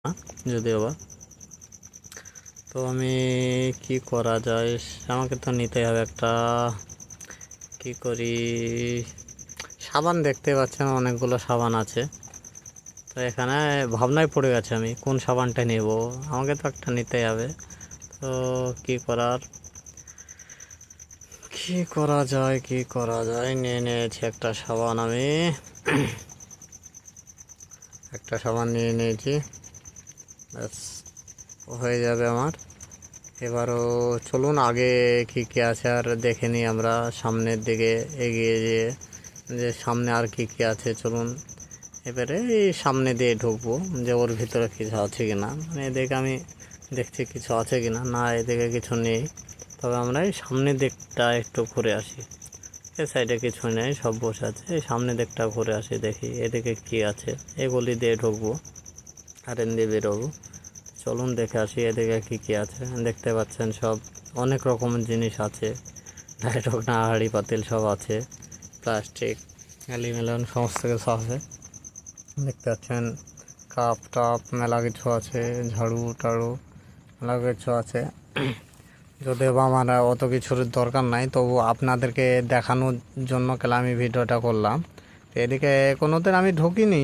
যদিও বা। তো আমি কি করা যায়, আমাকে তো নিতে হবে একটা। কি করি, সাবান দেখতে পাচ্ছেন অনেকগুলো সাবান আছে। তো এখানে ভাবনায় পড়ে গেছে আমি কোন সাবানটা নেব, আমাকে তো একটা নিতেই হবে। তো কি করা যায় নিয়ে নিয়েছি একটা সাবান আমি। একটা সাবান নিয়ে নিয়েছি, ব্যাস হয়ে যাবে আমার। এবারও চলুন আগে কি কি আছে আর দেখে নিই আমরা সামনের দিকে এগিয়ে যেয়ে, যে সামনে আর কি কি আছে। চলুন এবারে এই সামনে দিয়ে ঢুকবো, যে ওর ভিতরে কিছু আছে কি না। মানে এদিকে আমি দেখছি কিছু আছে কি না, না এদিকে কিছু নেই। তবে আমরা এই সামনের দিকটা একটু ঘুরে আসি। এ সাইডে কিছু নেই, সব বসে আছে। এই সামনের দিকটা ঘুরে আসি, দেখি এদিকে কি আছে। এই গলি দিয়ে ঢুকবো আর এদিকে বেরোবো। চলুন দেখে আসি এদিকে কি কি আছে। দেখতে পাচ্ছেন সব অনেক রকমের জিনিস আছে, ঢাকনা হাঁড়ি পাতিল সব আছে, প্লাস্টিক অ্যালুমিনিয়াম সমস্ত কিছু আছে। দেখতে পাচ্ছেন কাপ টাপ মেলা কিছু আছে, ঝাড়ু টাড়ু মেলা কিছু আছে। যদিও বা আমার অত কিছুর দরকার নাই, তবু আপনাদেরকে দেখানোর জন্য কেন আমি ভিডিওটা করলাম। তো এদিকে কোনোদিন আমি ঢুকিনি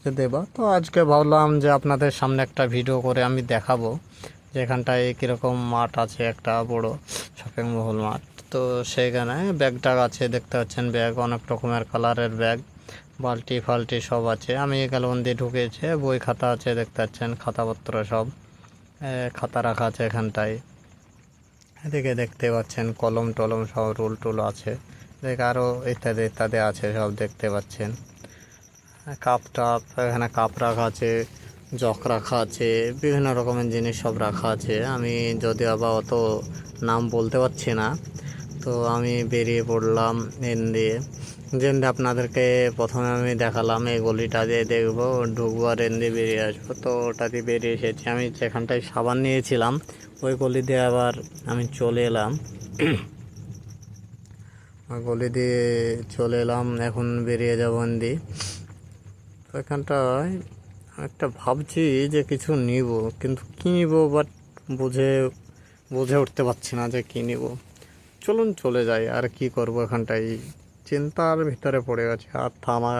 যদিও বা, তো আজকে ভাবলাম যে আপনাদের সামনে একটা ভিডিও করে আমি দেখাবো যে এখানটায় কীরকম মাঠ আছে, একটা বড় শপিং মহল মাঠ। তো সেইখানে ব্যাগ ট্যাগ আছে, দেখতে পাচ্ছেন ব্যাগ অনেক রকমের কালারের ব্যাগ, বালতি ফালতি সব আছে। আমি এগুলো দিয়ে ঢুকেছে, বই খাতা আছে, দেখতে পাচ্ছেন খাতাপত্র সব খাতা রাখা আছে এখানটায়। এদিকে দেখতে পাচ্ছেন কলম টলম সব রুল টুল আছে, দেখ আরও ইত্যাদি ইত্যাদি আছে সব দেখতে পাচ্ছেন। কাপ টাপ এখানে কাপ রাখা আছে, জগ রাখা আছে, বিভিন্ন রকমের জিনিস সব রাখা আছে। আমি যদিও আবার অত নাম বলতে পারছি না, তো আমি বেরিয়ে পড়লাম এন দিয়ে। যেন আপনাদেরকে প্রথমে আমি দেখালাম এই গলিটা দিয়ে দেখবো, ঢুকবো আর এন দিয়ে বেরিয়ে আসবো। তো ওটা দিয়ে বেরিয়ে এসেছি আমি, যেখানটায় সাবান নিয়েছিলাম ওই গলি দিয়ে আবার আমি চলে এলাম। ওই গলি দিয়ে চলে এলাম, এখন বেরিয়ে যাবো এন দিয়ে। তো এখানটায় একটা ভাবছি যে কিছু নিব, কিন্তু কী নিব বাট বুঝে বুঝে উঠতে পারছি না যে কী নিব। চলুন চলে যাই, আর কি করব এখানটায় চিন্তার ভিতরে পড়ে গেছে, আর থামা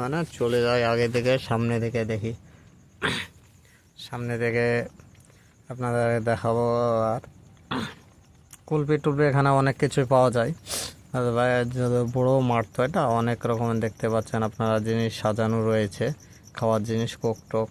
মানে চলে যাই আগে থেকে সামনে থেকে দেখি, সামনে থেকে আপনাদের দেখাবো। আর কুলপি টুলপি এখানে অনেক কিছুই পাওয়া যায়। আর ভাই বড়ো মাঠ তো এটা, অনেক রকমের দেখতে পাচ্ছেন আপনারা জিনিস সাজানো রয়েছে, খাওয়ার জিনিস কোক টোক